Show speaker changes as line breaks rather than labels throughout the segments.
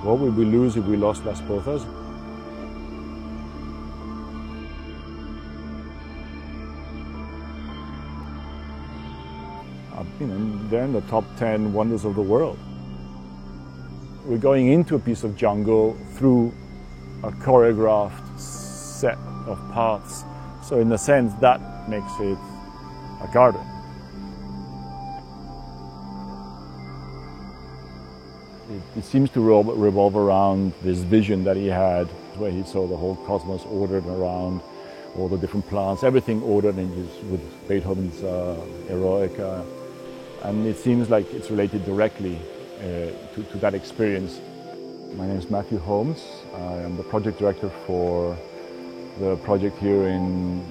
What would we lose if we lost Las Pozas? They're in the top 10 wonders of the world. We're going into a piece of jungle through a choreographed set of paths. So in a sense, that makes it a garden. It seems to revolve around this vision that he had, where he saw the whole cosmos ordered around all the different plants, everything ordered with Beethoven's Eroica. And it seems like it's related directly to that experience. My name is Matthew Holmes. I am the project director for the project here in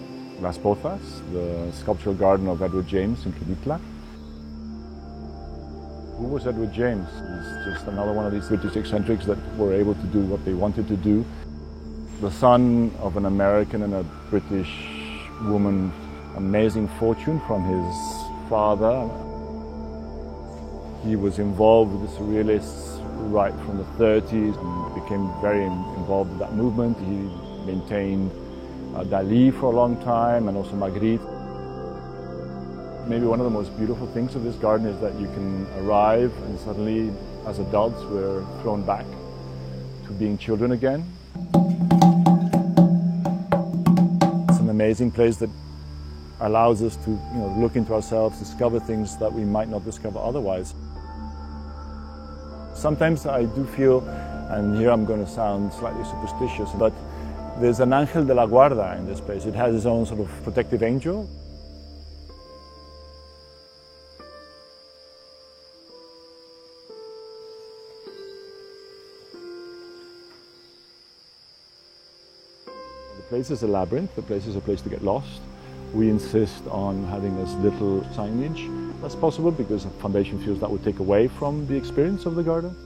Las Pozas, the sculptural garden of Edward James in Quilitla. Who was Edward James? He's just another one of these British eccentrics that were able to do what they wanted to do. The son of an American and a British woman, amazing fortune from his father. He was involved with the Surrealists right from the 30s and became very involved with that movement. He maintained Dalí for a long time and also Magritte. Maybe one of the most beautiful things of this garden is that you can arrive and suddenly, as adults, we're thrown back to being children again. It's an amazing place that allows us to look into ourselves, discover things that we might not discover otherwise. Sometimes I do feel, and here I'm going to sound slightly superstitious, but there's an Ángel de la Guarda in this place. It has its own sort of protective angel. The place is a labyrinth, the place is a place to get lost. We insist on having as little signage as possible because the foundation feels that would take away from the experience of the garden.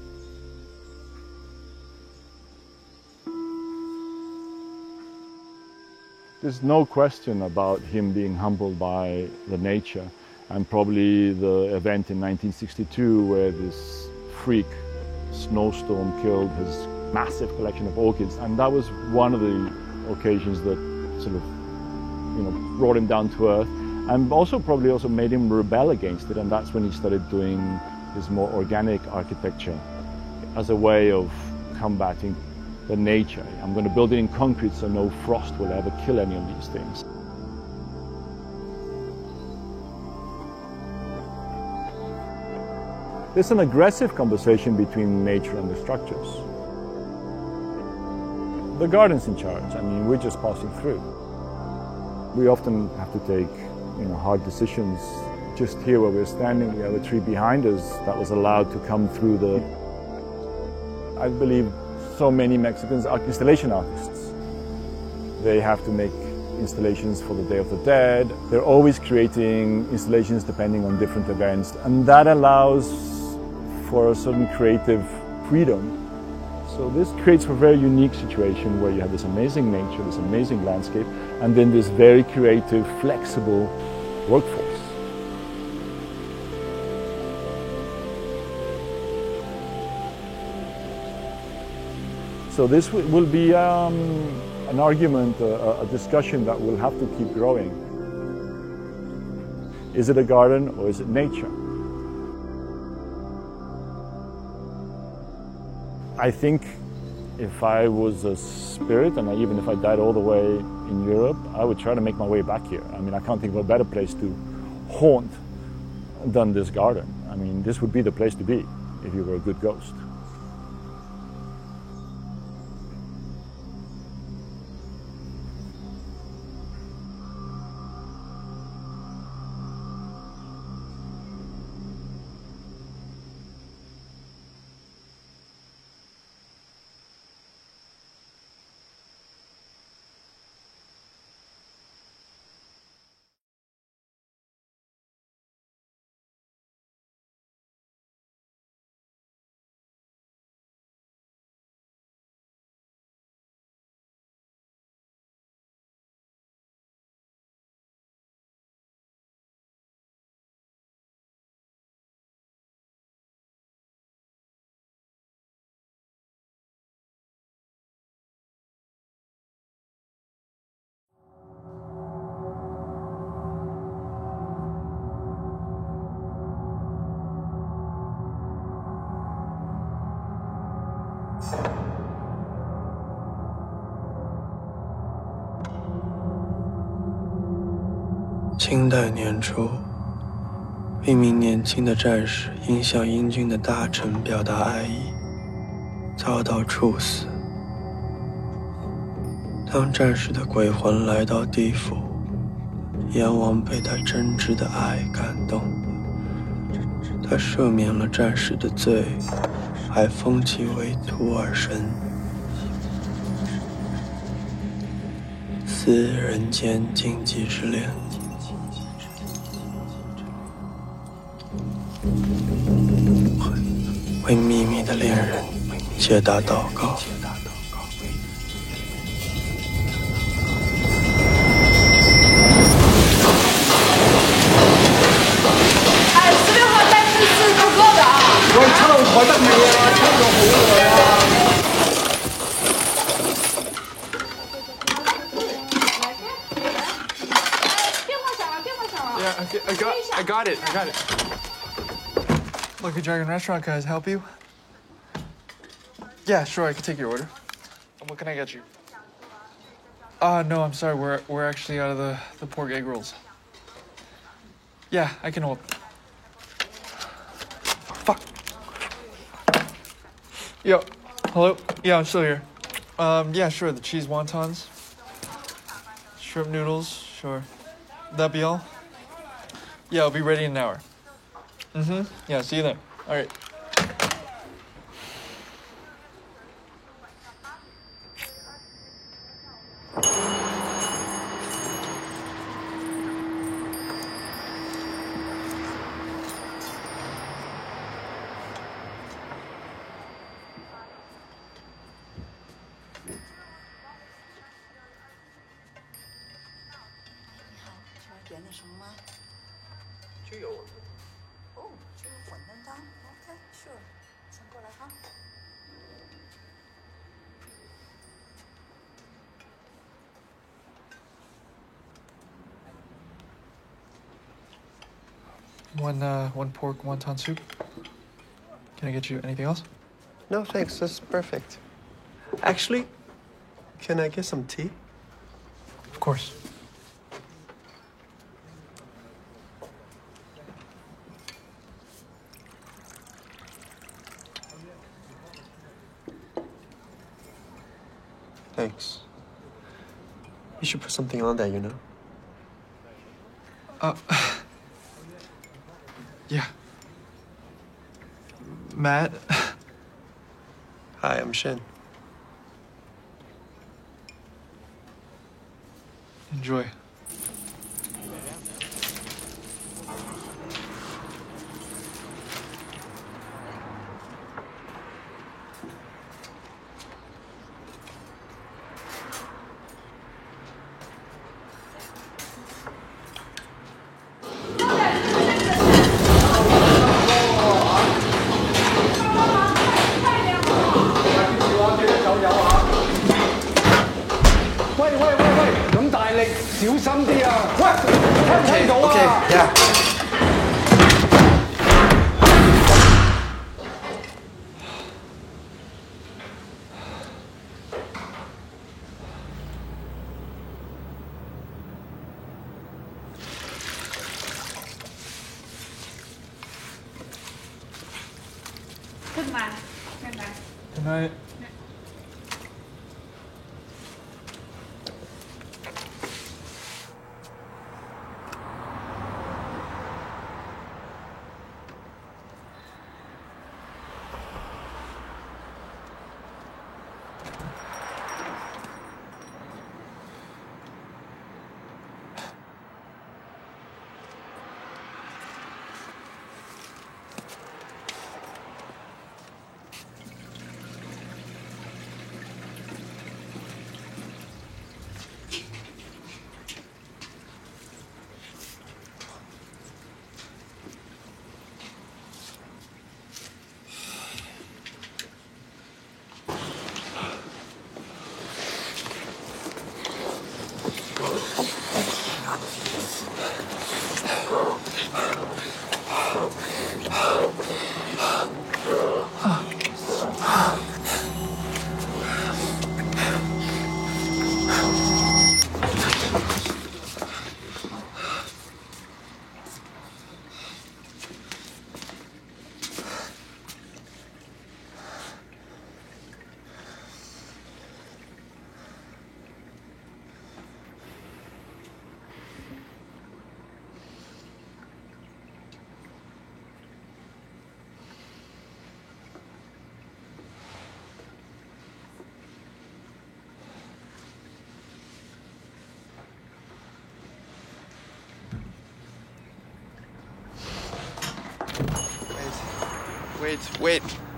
There's no question about him being humbled by the nature, and probably the event in 1962 where this freak snowstorm killed his massive collection of orchids, and that was one of the occasions that sort of brought him down to earth, and probably also made him rebel against it, and that's when he started doing his more organic architecture as a way of combating the nature. I'm going to build it in concrete so no frost will ever kill any of these things. There's an aggressive conversation between nature and the structures. The garden's in charge. I mean, we're just passing through. We often have to take hard decisions. Just here where we're standing, we have a tree behind us that was allowed to come through the... I believe so many Mexicans are installation artists. They have to make installations for the Day of the Dead. They're always creating installations depending on different events, and that allows for a certain creative freedom. So this creates a very unique situation where you have this amazing nature, this amazing landscape, and then this very creative, flexible workforce. So this will be an argument, a discussion that will have to keep growing. Is it a garden or is it nature? I think if I was a spirit, and even if I died all the way in Europe, I would try to make my way back here. I mean, I can't think of a better place to haunt than this garden. I mean, this would be the place to be if you were a good ghost.
清代年初，一名年轻的战士因向英军的大臣表达爱意，遭到处死。当战士的鬼魂来到地府，阎王被他真挚的爱感动，他赦免了战士的罪，还封其为徒儿神，似人间禁忌之恋。为秘密的恋人解答祷告。
哎，16号战士是不够的啊！
喂，抽台得未啊？抽咗好耐啊！
变化小啊，变化小啊！
Yeah, I got it. Lucky Dragon Restaurant, can I help you? Yeah, sure, I can take your order. And what can I get you? No, I'm sorry, we're actually out of the pork egg rolls. Yeah, I can hold. Fuck. Yo, hello? Yeah, I'm still here. Yeah, sure, the cheese wontons. Shrimp noodles, sure. That be all? Yeah, I'll be ready in an hour. Yeah, see you then. All right. One pork wonton soup. Can I get you anything else?
No, thanks. That's perfect. Actually, can I get some tea?
Of course.
Thanks. You should put something on that, you know?
Yeah. Matt.
Hi, I'm Shin.
Enjoy.
Yeah.
Good night. Good night.
Good night.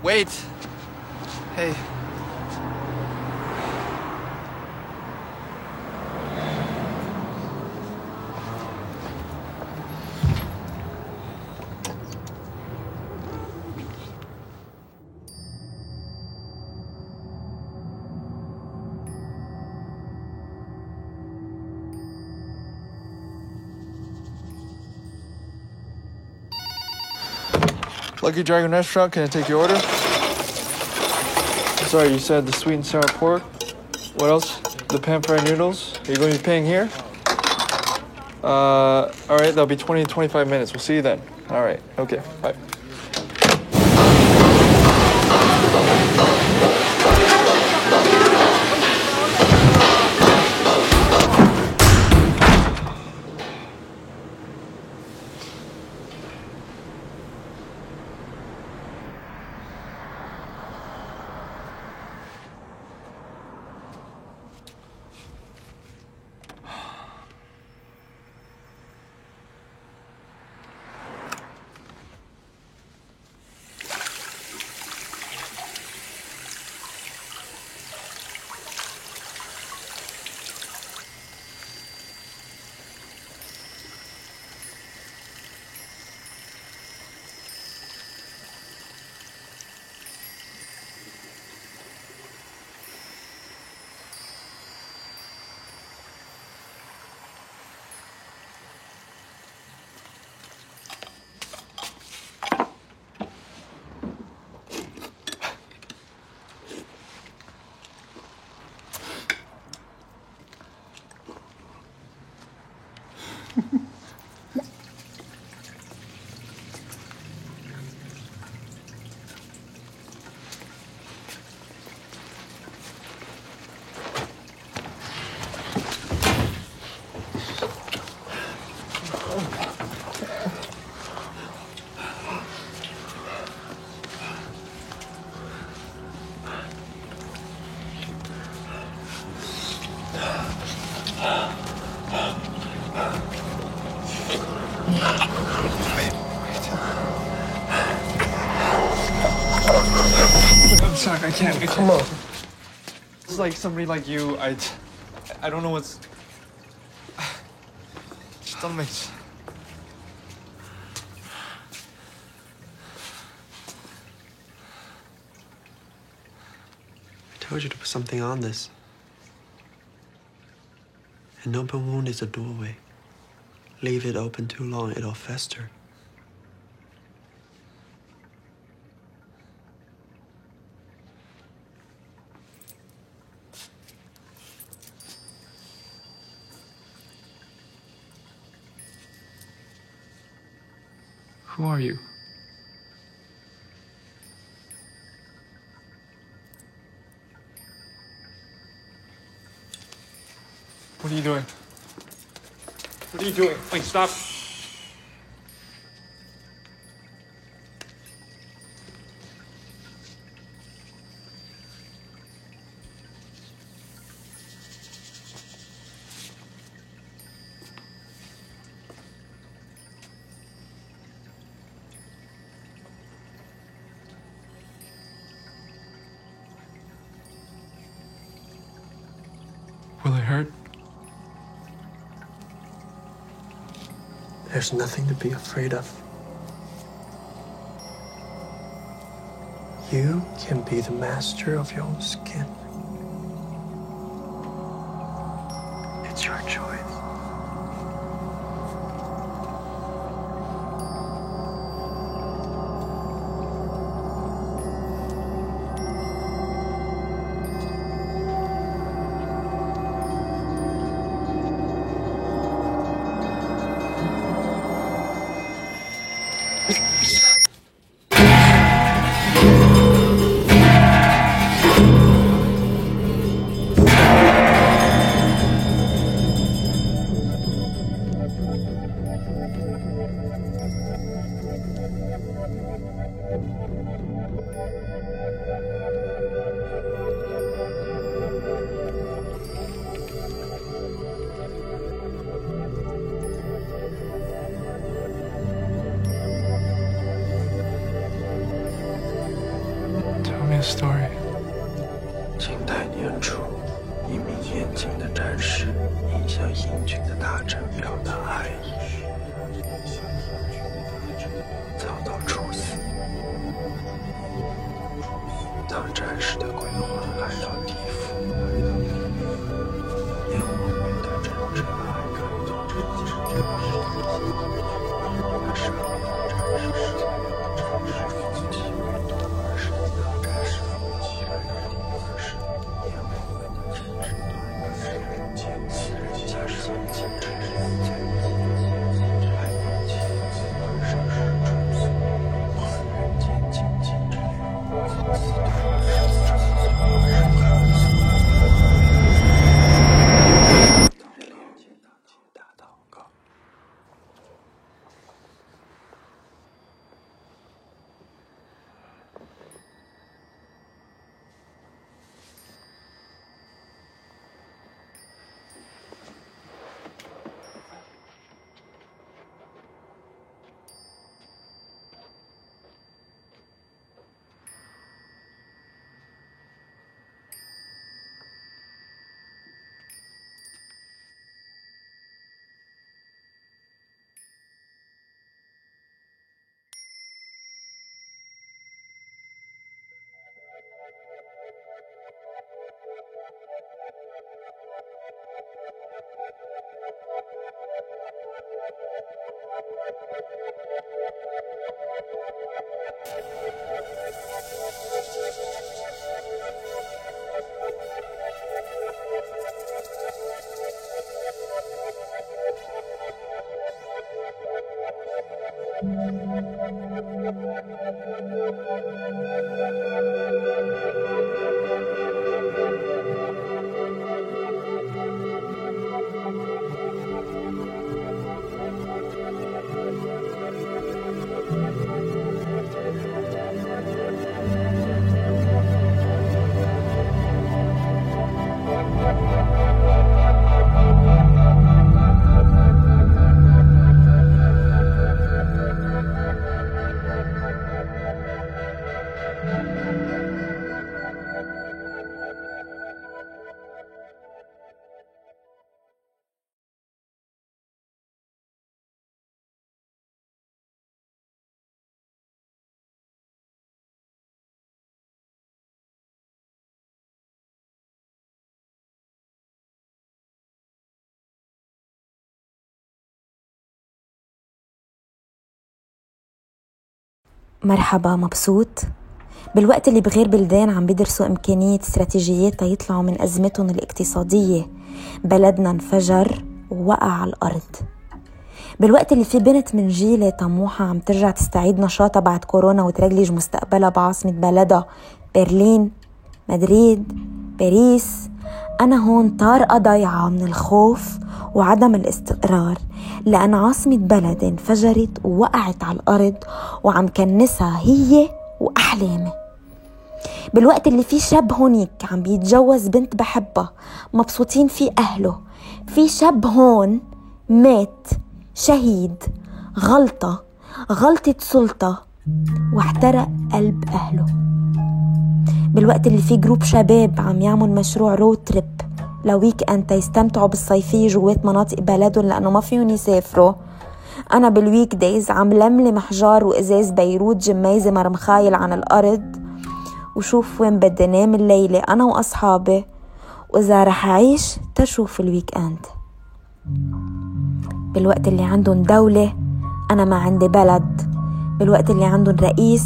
Wait. Hey. Lucky Dragon Restaurant, can I take your order? Sorry, you said the sweet and sour pork. What else? The pan-fried noodles. Are you going to be paying here? All right, that'll be 20 to 25 minutes. We'll see you then. All right, okay, bye. I'm sorry, I can't.
Come on.
It's like somebody like you, I don't know what's... Stomachs.
I told you to put something on this. An open wound is a doorway. Leave it open too long, it'll fester.
Who are you? What are you doing? What are you doing? Wait, stop. Will it hurt?
There's nothing to be afraid of. You can be the master of your own skin. It's your choice.
清代年初，一名年轻的战士应向英军的大臣表达爱意，遭到处死。当战士的鬼魂来到地府，阎王为他真挚的爱感动，他是战士还父亲而是当战士父亲来到地府时，阎王为他真挚的爱感动，见其人家生前之人在还父亲而生是主子，人间尽尽之人。
مرحبا، مبسوط؟ بالوقت اللي بغير بلدان عم بيدرسوا إمكانية استراتيجيات يطلعوا من أزمتهم الاقتصادية، بلدنا انفجر ووقع على الأرض. بالوقت اللي في بنت من جيلي طموحة عم ترجع تستعيد نشاطها بعد كورونا وترجلج مستقبلها بعاصمة بلدها برلين، مدريد، باريس، أنا هون طارقة ضيعة من الخوف وعدم الاستقرار، لأن عاصمة بلد انفجرت ووقعت على الأرض وعم كنسها هي وأحلامي. بالوقت اللي في شاب هونيك عم بيتجوز بنت بحبها، مبسوطين في أهله، في شاب هون مات شهيد، غلطة سلطة واحترق قلب أهله. بالوقت اللي في جروب شباب عم يعمل مشروع رود تريب لويك أنت يستمتعوا بالصيفية جوات مناطق بلدهم لأنه ما فيهم يسافروا، أنا بالويك دايز عم لملم حجار وإزاز بيروت جميزة مرمخايل عن الأرض وشوف وين بدي نام الليلة أنا وأصحابي وإذا رح أعيش تشوف الويك أند. بالوقت اللي عندهم دولة أنا ما عندي بلد، بالوقت اللي عندهم رئيس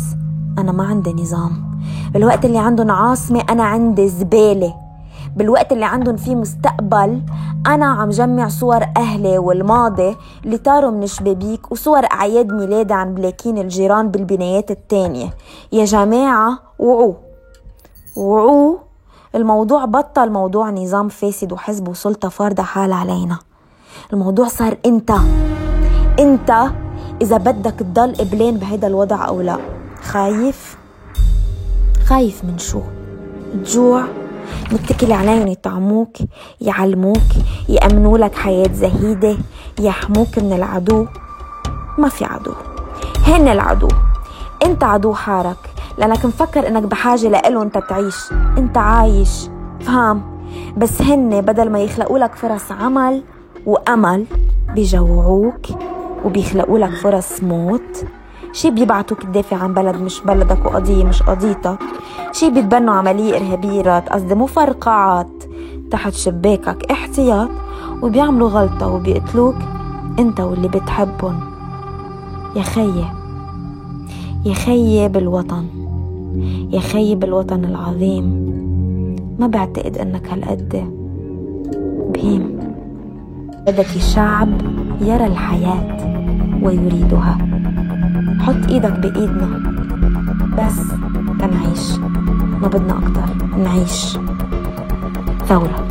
أنا ما عندي نظام، بالوقت اللي عندهم عاصمة أنا عندي زبالة، بالوقت اللي عندهم فيه مستقبل أنا عم جمع صور أهلي والماضي اللي طاروا من شبابيك وصور أعياد ميلادي عن بلاكين الجيران بالبنايات التانية. يا جماعة وعوا، الموضوع بطل موضوع نظام فاسد وحزب وسلطة فارضة حال علينا، الموضوع صار انت إذا بدك تضل قبلين بهيدا الوضع أو لا. خايف من شو؟ الجوع؟ متكل عليهم يطعموك، يعلموك، يأمنوا لك حياة زهيدة، يحموك من العدو. ما في عدو، هن العدو، انت عدو حارك، لأنك مفكر إنك بحاجة لإله أنت تعيش. أنت عايش، فهم؟ بس هن بدل ما يخلقوا لك فرص عمل وأمل بيجوعوك وبيخلقوا لك فرص موت. شي بيبعتوك تدافع عن بلد مش بلدك وقضية مش قضيتك. شي بيتبنوا عملية إرهابية، قصدي مفرقعات تحت شباكك احتياط، وبيعملوا غلطة وبيقتلوك انت واللي بتحبهم. يا خيي، يا خيي بالوطن، يا خيي بالوطن العظيم، ما بعتقد انك هالقد بهيم. بدك شعب يرى الحياة ويريدها. حط ايدك بايدنا بس تنعيش، ما بدنا اكتر، نعيش ثورة.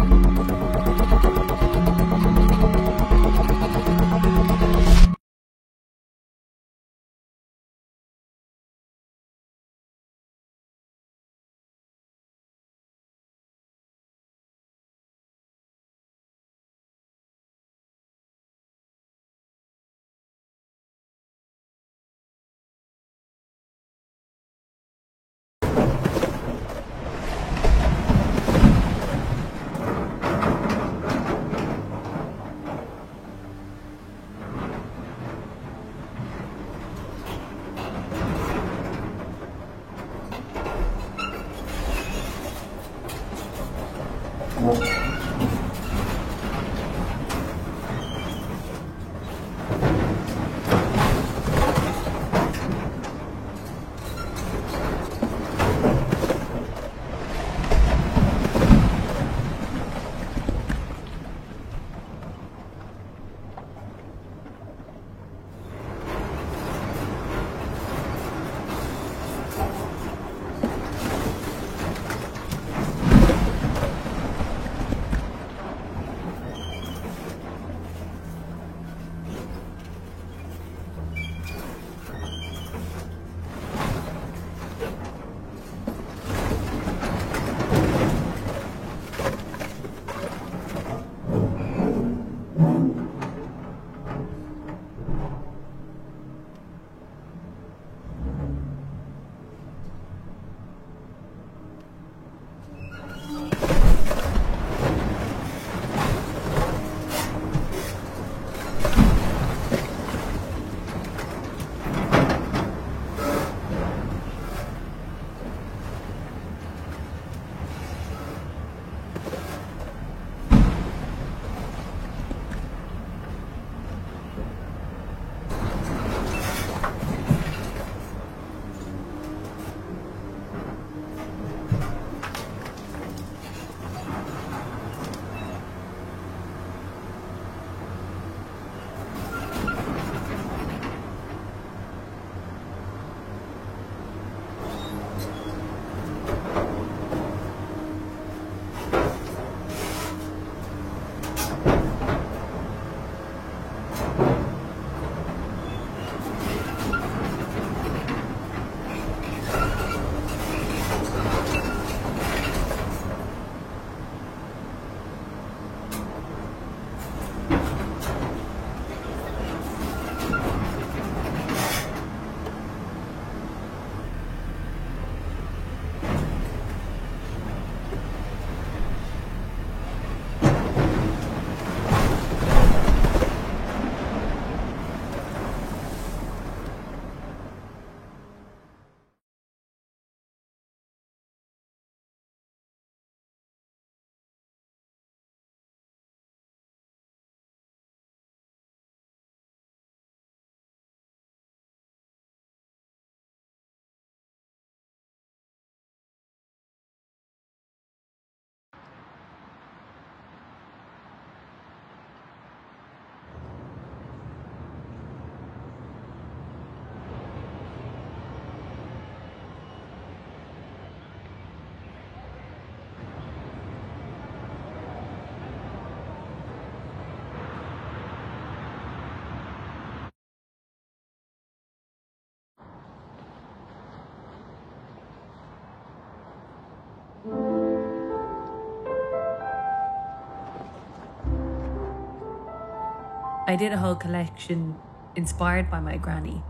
I did a whole collection inspired by my granny.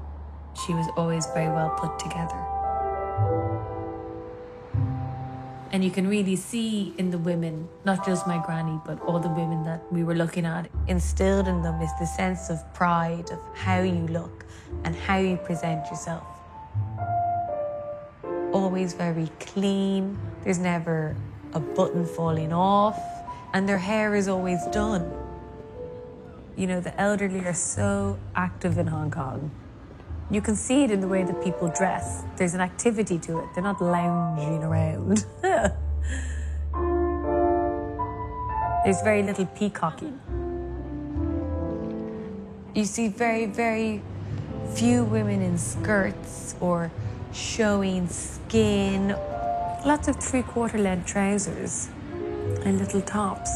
She was always very well put together. And you can really see in the women, not just my granny, but all the women that we were looking at, instilled in them is the sense of pride of how you look and how you present yourself. Always very clean. There's never a button falling off. And their hair is always done. You know, the elderly are so active in Hong Kong. You can see it in the way that people dress. There's an activity to it. They're not lounging around. There's very little peacocking. You see very, very few women in skirts or showing skin. Lots of three-quarter length trousers and little tops.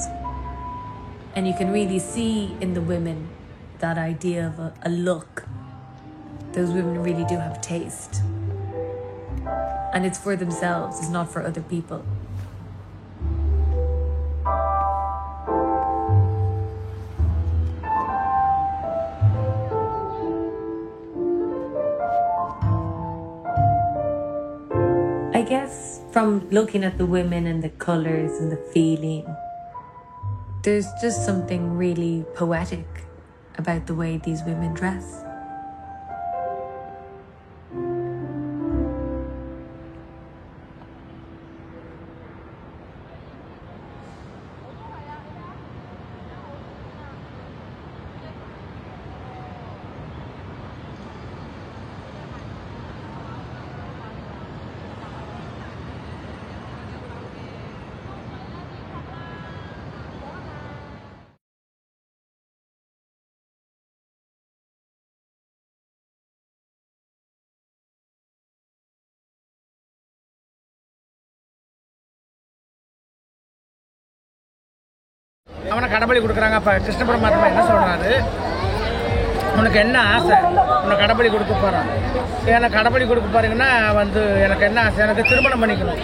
And you can really see in the women that idea of a look. Those women really do have taste. And it's for themselves, it's not for other people. I guess from looking at the women and the colors and the feeling, there's just something really poetic about the way these women dress.
அவனை கடபலி கொடுக்குறாங்க. அப்போ கிருஷ்ண பரமாத்மா என்ன சொல்கிறாரு, உனக்கு என்ன ஆசை, உன்னை கடபலி கொடுக்க போகிறான். எனக்கு கடபலி கொடுக்க போகிறீங்கன்னா எனக்கு என்ன ஆசை, எனக்கு திருமணம் பண்ணிக்கணும்.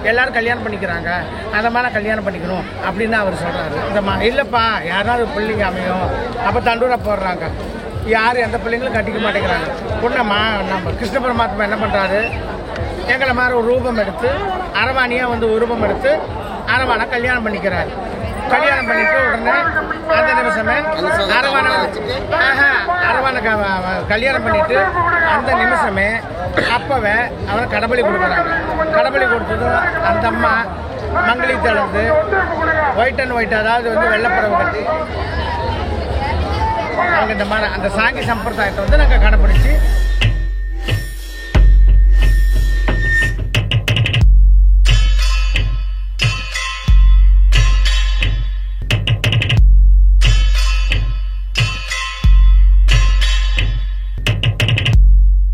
எல்லோரும் கல்யாணம் பண்ணிக்கிறாங்க, அதை மாதிரி நான் கல்யாணம் பண்ணிக்கணும் அப்படின்னு அவர் சொல்கிறாரு. இல்லைப்பா, யாராவது பிள்ளைங்க அமையும். அப்போ தண்டூரை போடுறாங்க. யாரும் எந்த பிள்ளைங்களும் கட்டிக்க மாட்டேங்கிறாங்க. பொண்ணம்மா நம்ம கிருஷ்ண பரமாத்மா என்ன பண்ணுறாரு, எங்களை மாதிரி ஒரு ரூபம் எடுத்து அரவாணியாக உருவம் எடுத்து அரவானை கல்யாணம் பண்ணிக்கிறாரு. கல்யாணம் பண்ணிட்டு உடனே அந்த நிமிஷமே அரவானை கல்யாணம் பண்ணிட்டு அந்த நிமிஷமே அப்பவே அவனை கடபலி கொடுக்குறாங்க. கடபலி கொடுத்ததும் அந்த அம்மா மங்களி தளர்ந்து ஒயிட் அண்ட் ஒயிட், அதாவது வெள்ளைப்பறவை கட்டி நாங்கள் இந்த மாதிரி அந்த சாங்கி சம்பிரதாயத்தை நாங்கள் கடைப்பிடிச்சி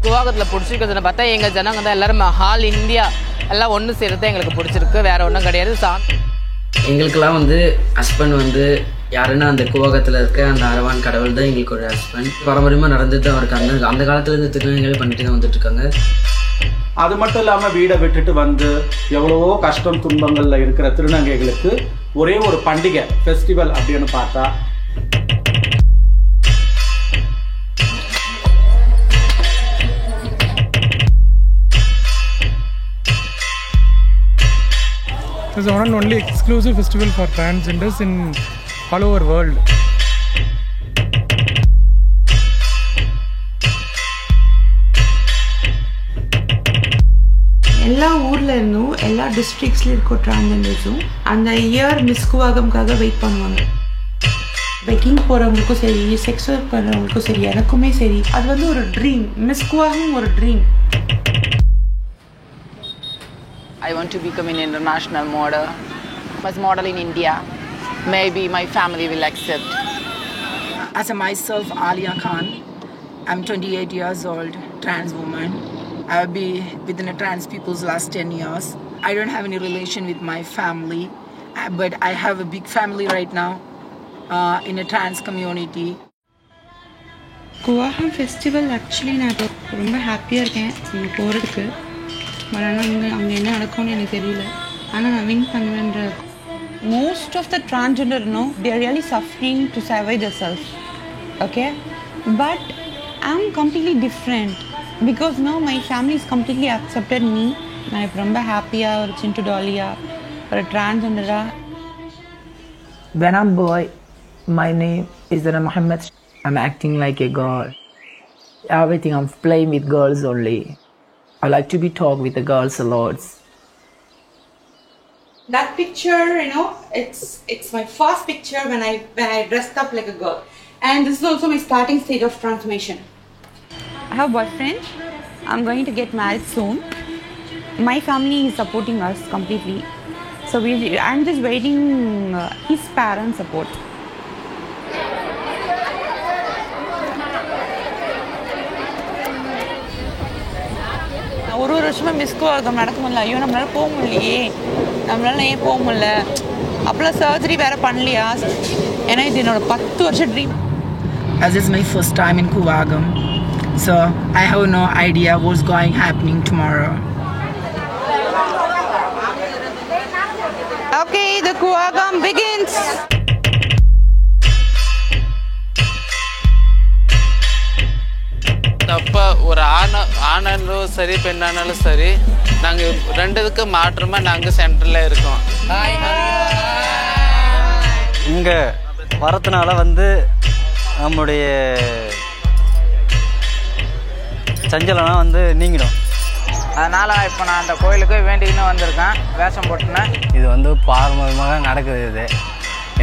கூவாகத்தில் பிடிச்சிருக்கிறதுன்னு பார்த்தா எங்கள் ஜனங்க தான் எல்லோரும் ஹால் இந்தியா எல்லாம் ஒன்று சேர்த்து எங்களுக்கு பிடிச்சிருக்கு. வேறு ஒன்றும் கிடையாது.
எங்களுக்கெல்லாம் ஹஸ்பண்ட் யாருன்னா அந்த கூவாகத்தில் இருக்க அந்த அரவான் கடவுள் தான் எங்களுக்கு ஒரு ஹஸ்பண்ட். பாரம்பரியமாக நடந்துட்டு தான் இருக்காங்க. அந்த காலத்துலேருந்து திருநங்கைகள் பண்ணிட்டு தான் வந்துட்டுருக்காங்க.
அது மட்டும் இல்லாமல் வீடை விட்டுட்டு எவ்வளவோ கஷ்டம் துன்பங்களில் இருக்கிற திருநங்கைகளுக்கு ஒரே ஒரு பண்டிகை ஃபெஸ்டிவல் அப்படின்னு பார்த்தா
It's one and only exclusive festival for transgenders in all over world.
எல்லா ஊர்ல இருந்தும் எல்லா டிஸ்ட்ரிக்ட்ஸ்ல இருக்க டிரான்ஜெண்டர்ஸும் அந்த இயர் மிஸ் கூவாகம்காக வெயிட் பண்ணுவாங்க. பைக்கிங் போறவங்களுக்கும் சரி, செக்ஸ் ஒர்க் பண்ணுறவங்களுக்கும் சரி, எனக்குமே சரி, அது ஒரு ட்ரீம். மிஸ் கூவாகம் ஒரு dream.
I want to become an international model. As model in India, maybe my family will accept.
As a myself, Alia Khan, I'm 28 years old, trans woman. I have been within a trans people's last 10 years. I don't have any relation with my family, but I have a big family right now in a trans community.
Koovagam festival actually நான் இப்போ ரொம்ப ஹாப்பியாக இருக்கேன் இங்கே போகிறதுக்கு. But ஆனால் அங்கே என்ன நடக்கும்னு எனக்கு தெரியல. ஆனால் நான் win பண்ணுவேன்ற.
Most of the transgender, they are really suffering to survive themselves. Okay? But I'm completely different. Because now my family has completely accepted me. நான் இப்போ ரொம்ப ஹாப்பியாக ஒரு சின்ட்டு டாலியாக ஒரு டிரான்ஸ்ஜெண்டராக.
When I'm boy, my name is Zana Mohammed. I'm acting like a girl. Everything I'm playing with girls only. I like to be talk with the girls a lot.
That picture, it's my first picture when I dressed up like a girl. And this is also my starting stage of transformation. I have a boyfriend. I'm going to get married soon. My family is supporting us completely. So I'm just waiting his parents' support.
ஒரு வருஷமாக மிஸ்குவாகம் நடக்க முடியல. ஐயோ நம்மளால போக முடியலையே, நம்மளால ஏன் போக முடியல, அப்போலாம் சர்ஜரி வேறு பண்ணலையா, ஏன்னா இது என்னோட 10 வருஷம் dream.
As it's my first time in Kuvagam, so I have no idea what's happening tomorrow.
Okay, the Kuvagam begins.
அப்போ ஒரு ஆனாலும் சரி பெண்ணானாலும் சரி நாங்கள் ரெண்டுத்துக்கு மாற்றமாக நாங்கள் சென்டரில் இருக்கோம்.
இங்கே வரதுனால வந்து நம்முடைய சஞ்சலம்லாம் வந்து நீங்கிடும்.
அதனால் இப்போ நான் அந்த கோயிலுக்கு வேண்டிக்கின்னு வந்திருக்கேன், வேஷம் போட்டுனேன்.
இது வந்து பாரம்பரியமாக நடக்குது இது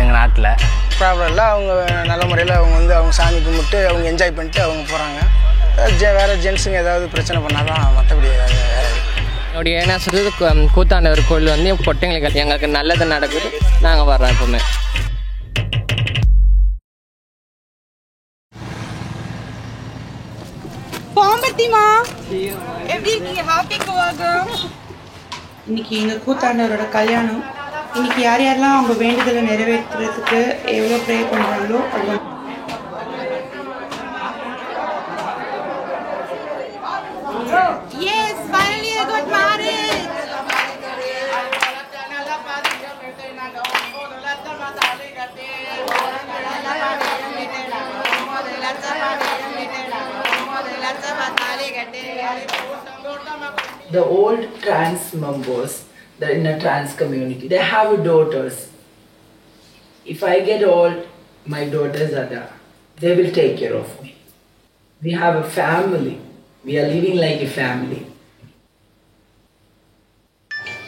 எங்கள் நாட்டில்.
ப்ராப்ளம் இல்லை, அவங்க நல்ல முறையில் அவங்க வந்து அவங்க சாமி கும்பிட்டு அவங்க என்ஜாய் பண்ணிட்டு அவங்க போகிறாங்க. வேறு ஜென்ஸுங்க ஏதாவது பிரச்சனை பண்ணால் தான், மற்றபடி வேறு.
என்னுடைய என்ன சொல்கிறது, கூத்தாண்டவர் கோயில் வந்து பொட்டைங்களுக்கு எங்களுக்கு நல்லது நடக்குது, நாங்கள் வர்றோம் எப்பவுமே.
பாம்பத்திமா எப்படி இருக்கீங்க? ஹாப்பி குவாகம்.
இன்னைக்கு எங்கள் கூத்தாண்டவரோட கல்யாணம். இன்னைக்கு யார் யாரெல்லாம் அவங்க வேண்டுதலை நிறைவேற்றுறதுக்கு எவ்வளோ ப்ரே பண்ணுறாங்களோ அது.
Yes, finally I got married.
The old trans members, they're in a trans community, they have daughters. If I get old, my daughters are there. They will take care of me. We have a family. We are living like a family.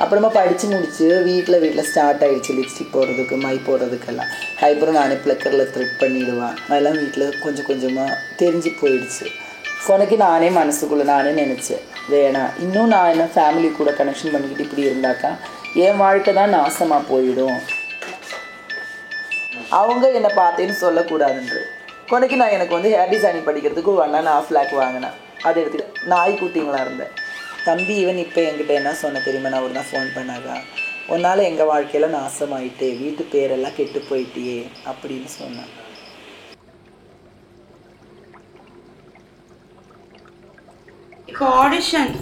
அப்புறமா படித்து முடிச்சு வீட்டில் start ஆகிடுச்சு lipstick போடுறதுக்கு, my போடுறதுக்கெல்லாம். அதுக்கப்புறம் நானே ப்ளக்கரில் thread பண்ணிவிடுவேன். அதெல்லாம் வீட்டில் கொஞ்சம் கொஞ்சமாக தெரிஞ்சு போயிடுச்சு. உனக்கு நானே மனசுக்குள்ளே நானே நினச்சேன், வேணாம் இன்னும் நான் என்ன ஃபேமிலி கூட கனெக்ஷன் பண்ணிக்கிட்டு இப்படி இருந்தாக்கா என் வாழ்க்கை தான் நாசமாக போயிடும். அவங்க என்னை பார்த்தேன்னு சொல்லக்கூடாதுன்று கொனைக்கு நான் எனக்கு வந்து ஹேர் டிசைனிங் படிக்கிறதுக்கு 1.5 lakh வாங்கினேன். அதை எடுத்துகிட்டு நாய்க்குட்டிங்களாக இருந்தேன். தம்பி இவன் இப்போ என்கிட்ட என்ன சொன்ன தெரியுமா, நான் ஒரு தான் ஃபோன் பண்ணாக்கா, உன்னால் எங்கள் வாழ்க்கையில் நாசமாயிட்டே, வீட்டு பேரெல்லாம் கெட்டு போயிட்டியே அப்படின்னு சொன்னான்.
இப்போ ஆடிஷன்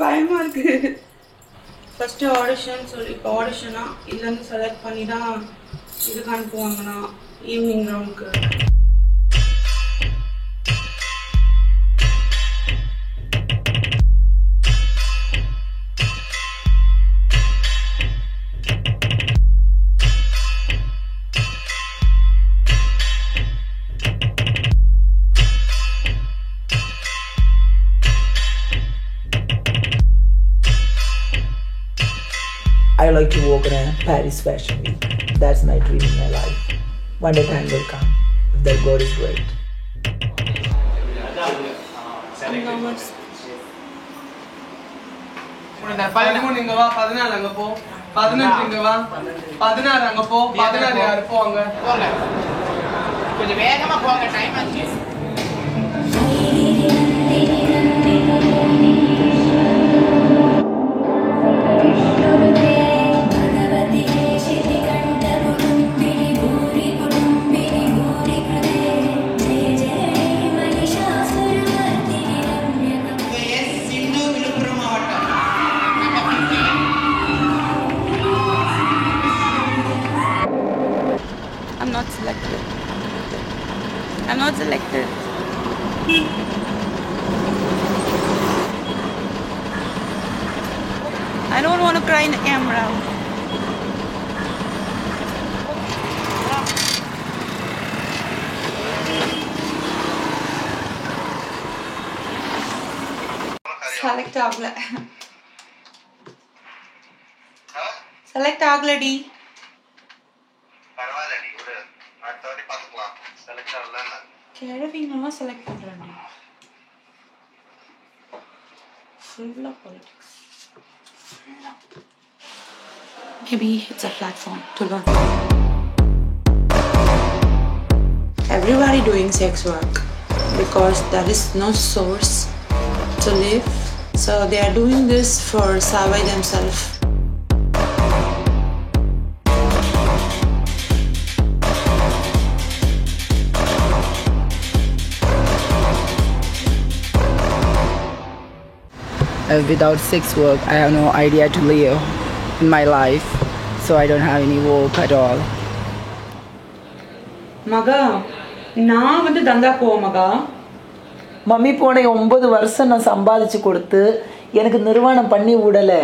பயமாக இருக்குது. ஃபஸ்ட்டு ஆடிஷன் சொல்லி இப்போ ஆடிஷனா இதுலேருந்து செலக்ட் பண்ணி தான் இதுக்கு அனுப்புவாங்கண்ணா evening ரவுண்டுக்கு.
I like to work in a Paris Fashion Week. That's my dream in my life. One day time will come. If that God is great.
இங்க வா, 14 அங்க போ, 15 இங்க வா, 16 அங்க போ, 16 யாரு போங்க,
கொஞ்சம் வேகமா போங்க, டைம் ஆச்சு.
I'm not selected. behind the camera. Select agla. Select agla D. Caraving select பண்றானே. Full of politics. Maybe it's a platform to learn. Everybody doing sex work because there is no source to live, so they are doing this for survive themselves.
Without sex work, I have no idea to live in my life, so I don't have any work at all.
மகா நான் வந்து தந்தா போவோம் மகா.
Mummy போன 9 வருஷம் நான் சம்பாதிச்சு கொடுத்து எனக்கு நிர்வாணம் பண்ணி விடலை.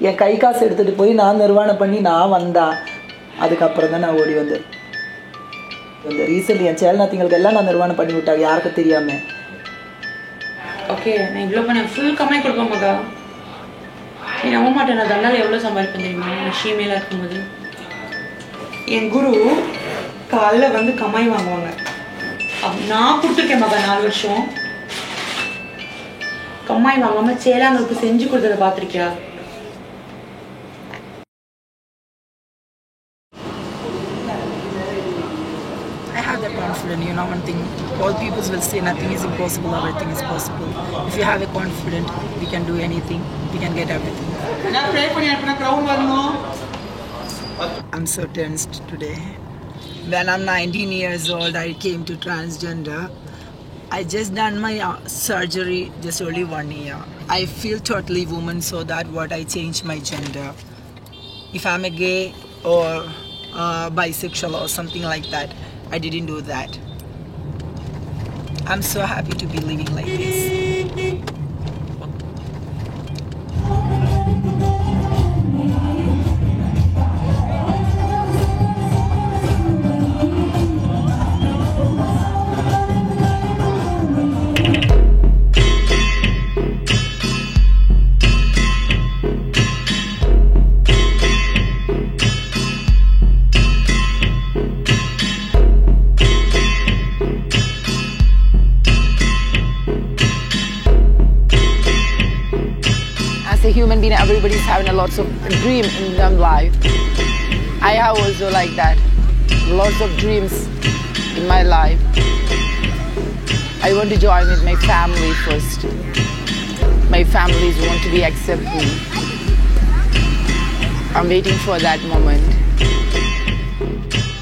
என் கை காசு எடுத்துகிட்டு போய் நான் நிர்வாணம் பண்ணி நான் வந்தேன். அதுக்கப்புறம் தான் நான் ஓடி வந்தேன். இந்த ரீசெண்ட் என் சேலநாத்திங்களுக்கு எல்லாம் நான் நிர்வாணம் பண்ணி விட்டாங்க யாருக்கும் தெரியாமல்.
ஓகே நான் இவ்வளோ பண்ண ஃபுல் கம்மாய் கொடுப்பேன் மகா. நீ நம்ப மாட்டேன் நான் தண்டால் எவ்வளோ சம்பாதிப்பேன் தெரியுமா நான் ஷீமேலாக இருக்கும்போது. என் குரு காலைல வந்து கம்மாய் வாங்குவாங்க. நான் கொடுத்துருக்கேன் மகா 4 வருஷம். கம்மாய் வாங்காமல் சேலாங்களுக்கு செஞ்சு கொடுத்ததை பார்த்துருக்கியா?
I have that confidence, you know one thing. All people will say nothing is impossible, everything is possible. If you have a confidence, we can do anything, we can get everything. I'm so tensed today. When I'm 19 years old, I came to transgender. I just done my surgery just only 1 year. I feel totally woman, so that what I changed my gender. If I'm a gay or bisexual or something like that, I didn't do that. I'm so happy to be living like this. As a human being, everybody's having a lots of dream in their life. I have also like that, lots of dreams in my life. I want to join with my family first. My families want to be accept me. I'm waiting for that moment.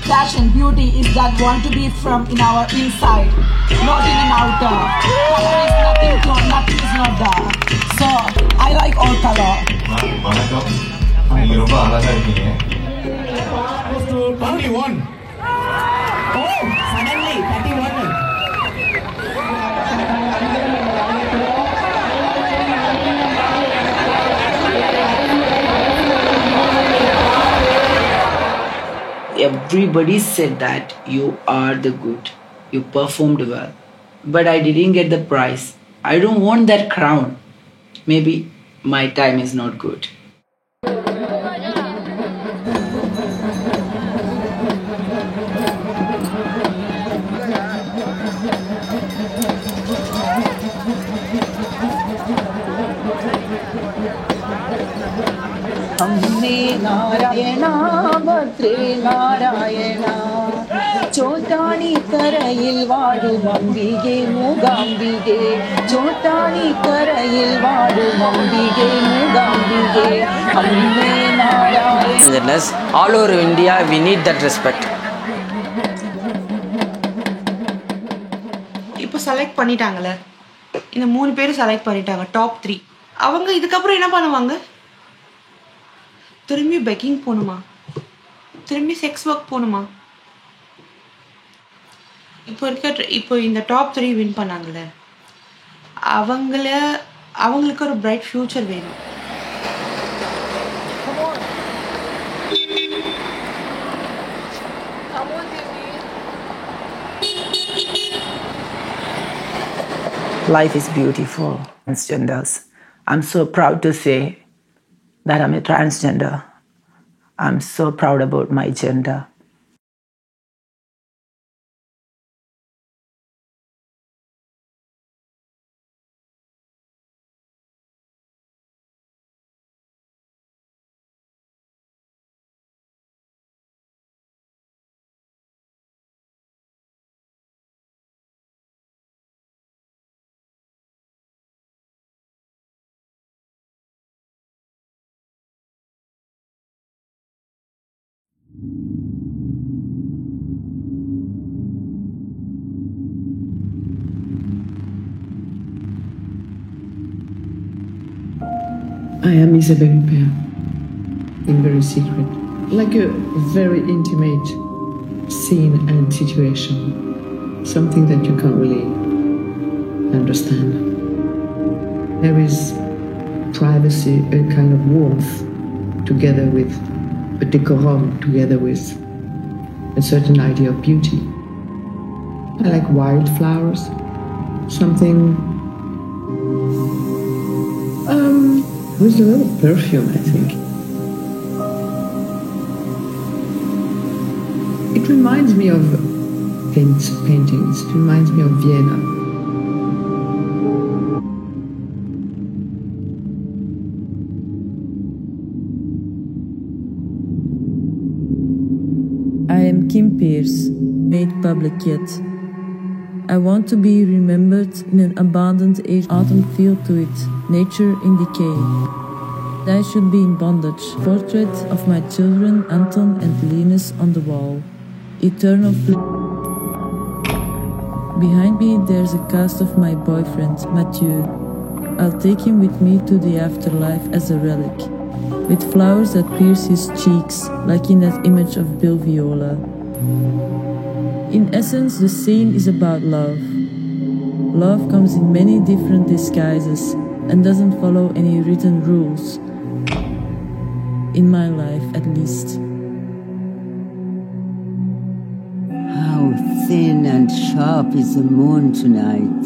Fashion, beauty is that want to be from in our inside, not in an outer. Color is nothing, nothing is not there. So I like all color.
வணக்கம். நீங்க ரொம்ப அழகா இருக்கீங்க.
21. Oh, suddenly 31.
Everybody said that you are the good, you performed well, but I didn't get the prize. I don't want that crown. Maybe my time is not good.
Ambe Narayana भद्रे नारायणा चोटाणी करैயில் வாழும் அம்பிகே மூகாம்பிகே चोटाणी करैயில் வாழும் அம்பிகே மூகாம்பிகே அம்பே நாராயணா.
All over India, we need that respect.
இப்போ செலக்ட் பண்ணிட்டாங்கல்ல, இந்த 3 பேர் செலக்ட் பண்ணிட்டாங்க டாப் 3. அவங்க இதுக்கப்புறம் என்ன பண்ணுவாங்க? திரும்பி பெக்கிங் போகணுமா? திரும்பி செக்ஸ் ஒர்க் போகணுமா? இப்போ இந்த டாப் 3 வின் பண்ணாங்கல்ல, அவங்களுக்கு ஒரு பிரைட் ஃபியூச்சர் வேணும்.
Life is beautiful. Transgenders. I'm so proud to say that I'm a transgender. I'm so proud about my gender.
I am Isabelle Huppert, in very secret, like a very intimate scene and situation, something that you can't really understand. There is privacy, a kind of warmth, together with a decorum, together with a certain idea of beauty. I like wildflowers, something with a lot of perfume, I think. It reminds me of paintings. It reminds me of Vienna.
I am Kim Pearce, made public yet. I want to be remembered in an abandoned age. Autumn feel to it, nature in decay. I should be in bondage. Portrait of my children, Anton and Linus, on the wall. Eternal Behind me there's a cast of my boyfriend, Mathieu. I'll take him with me to the afterlife as a relic, with flowers that pierce his cheeks, like in that image of Bill Viola. In essence, the scene is about love. Love comes in many different disguises and doesn't follow any written rules. In my life, at least.
How thin and sharp is the moon tonight.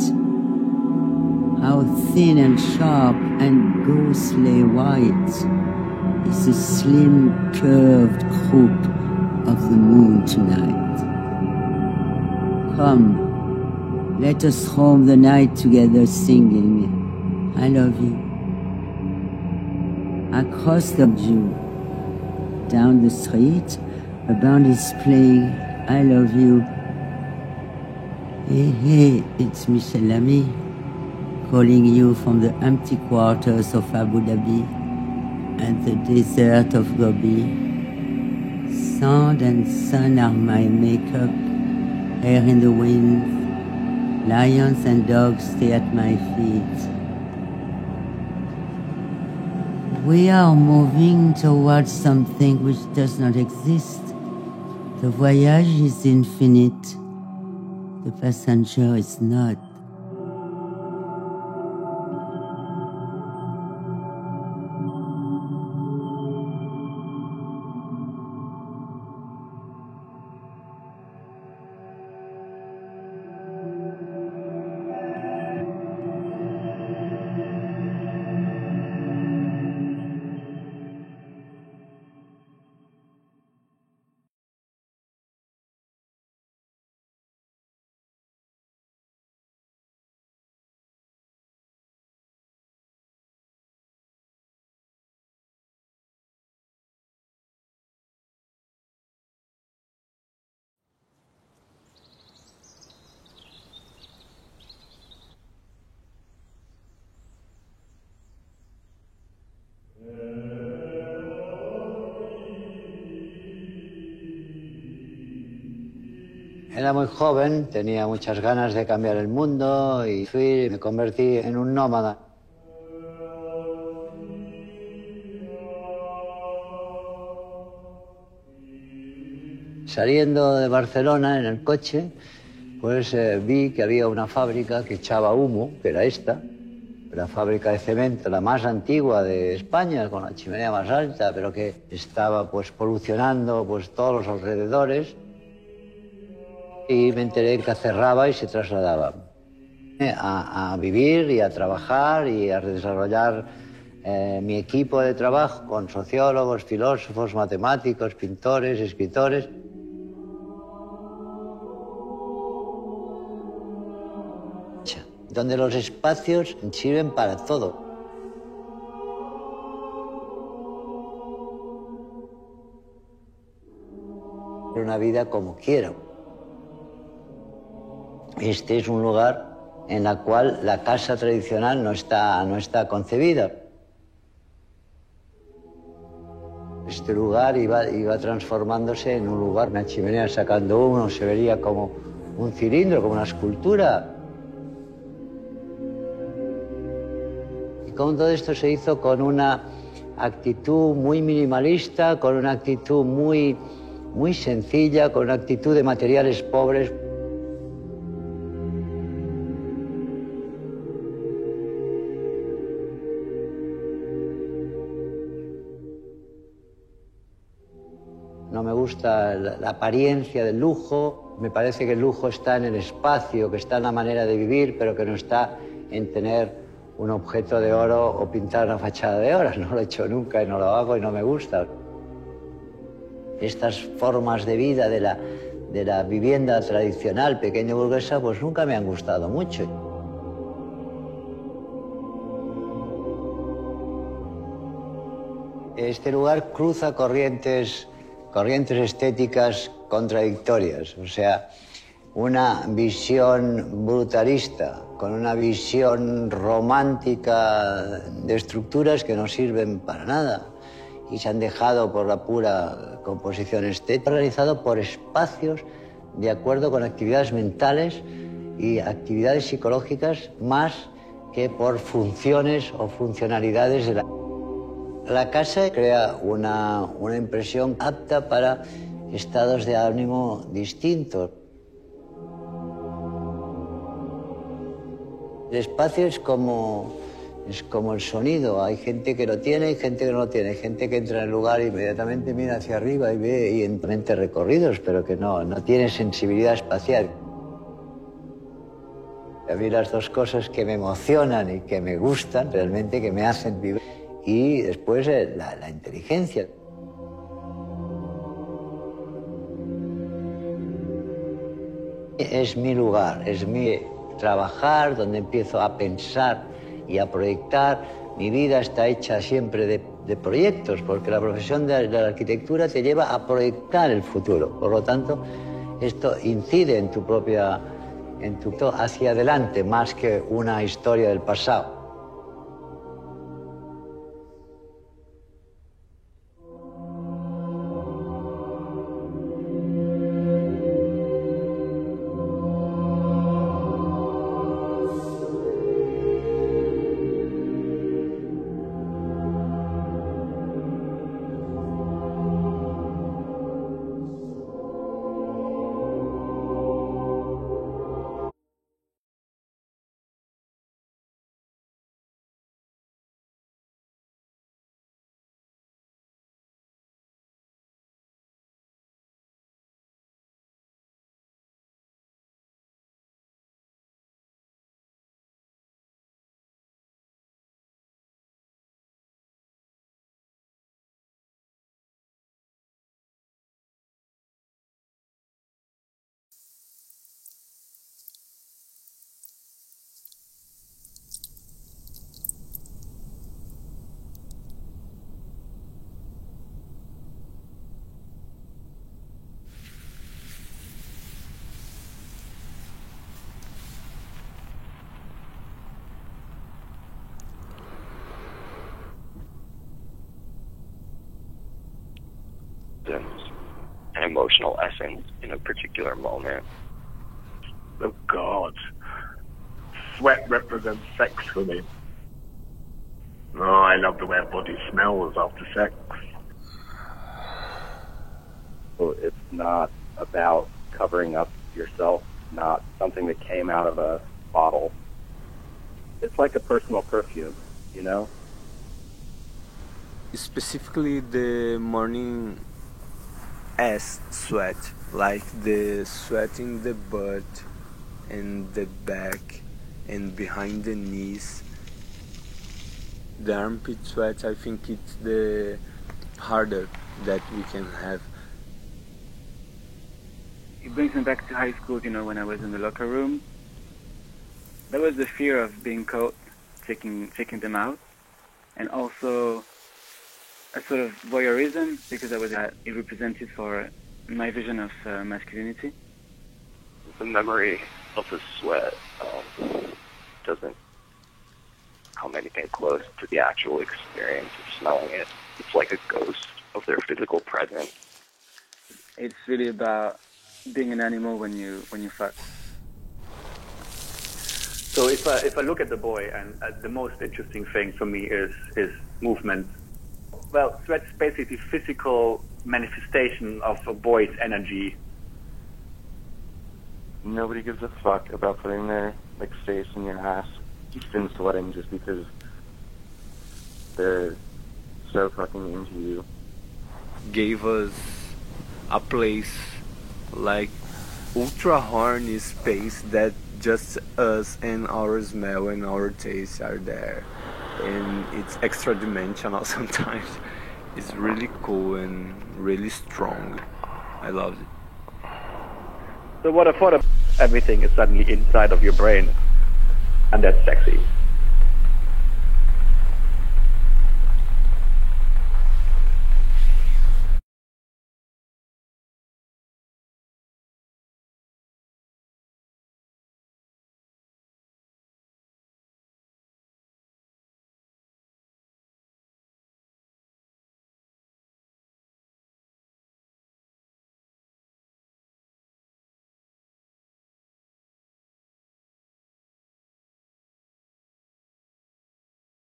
How thin and sharp and ghostly white is the slim, curved croup of the moon tonight. Come, let us home the night together singing, I love you. Across the Jew, down the street, a band is playing, I love you. Hey, hey, it's Michel Lamy, calling you from the empty quarters of Abu Dhabi and the desert of Gobi. Sand and sun are my makeup, hair in the wind, lions and dogs stay at my feet. We are moving towards something which does not exist. The voyage is infinite. The passenger is not.
Era muy joven, tenía muchas ganas de cambiar el mundo y me convertí en un nómada. Saliendo de Barcelona en el coche, pues vi que había una fábrica que echaba humo, que era esta, la fábrica de cemento, la más antigua de España, con la chimenea más alta, pero que estaba pues polucionando pues todos los alrededores. Y me enteré que cerraba y se trasladaba. A vivir y a trabajar y a desarrollar mi equipo de trabajo con sociólogos, filósofos, matemáticos, pintores, escritores. Donde los espacios sirven para todo. Una vida como quiero. Este es un lugar en el cual la casa tradicional no está concebida. Este lugar iba transformándose en un lugar, una chimenea sacando uno, se vería como un cilindro, como una escultura. Y como todo esto se hizo con una actitud muy minimalista, con una actitud muy sencilla, con una actitud de materiales pobres. No me gusta la apariencia del lujo. Me parece que el lujo está en el espacio, que está en la manera de vivir, pero que no está en tener un objeto de oro o pintar una fachada de oro. No lo he hecho nunca y no lo hago y no me gusta. Estas formas de vida de la vivienda tradicional, pequeña burguesa, pues nunca me han gustado mucho. Este lugar cruza corrientes estéticas contradictorias, o sea, una visión brutalista con una visión romántica de estructuras que no sirven para nada y se han dejado por la pura composición estética, organizado por espacios de acuerdo con actividades mentales y actividades psicológicas más que por funciones o funcionalidades de la... La casa crea una impresión apta para estados de ánimo distintos. El espacio es como el sonido. Hay gente que lo tiene y gente que no lo tiene. Hay gente que entra en el lugar e inmediatamente mira hacia arriba y ve evidentemente recorridos, pero que no tiene sensibilidad espacial. A mí las dos cosas que me emocionan y que me gustan, realmente que me hacen vivir, y después la inteligencia. Es mi lugar, es mi trabajar, donde empiezo a pensar y a proyectar. Mi vida está hecha siempre de proyectos, porque la profesión de la arquitectura te lleva a proyectar el futuro. Por lo tanto, esto incide en tu propia, hacia adelante, más que una historia del pasado.
An emotional essence in a particular moment.
Oh God. Sweat represents sex for me. Oh, I love the way a body smells after sex.
Well, it's not about covering up yourself, not something that came out of a bottle. It's like a personal perfume, you know?
Specifically the morning ass sweat, like the sweat in the butt and the back and behind the knees. The armpit sweat, I think it's the harder that we can have.
It brings me back to high school, when I was in the locker room. There was the fear of being caught, checking them out, and also a sort of voyeurism, because it represented for my vision of masculinity.
The memory of the sweat doesn't come anything close to the actual experience of smelling it. It's like a ghost of their physical presence.
It's really about being an animal when you fuck.
So if I look at the boy, and the most interesting thing for me is his movement. Well, sweat's basically physical manifestation of a boy's energy.
Nobody gives a fuck about putting their face in your ass and sweating just because they're so fucking into you.
Gave us a place like ultra horny space that just us and our smell and our taste are there, and it's extra dimensional sometimes. It's really cool and really strong. I love it.
So what I thought of, everything is suddenly inside of your brain, and that's sexy.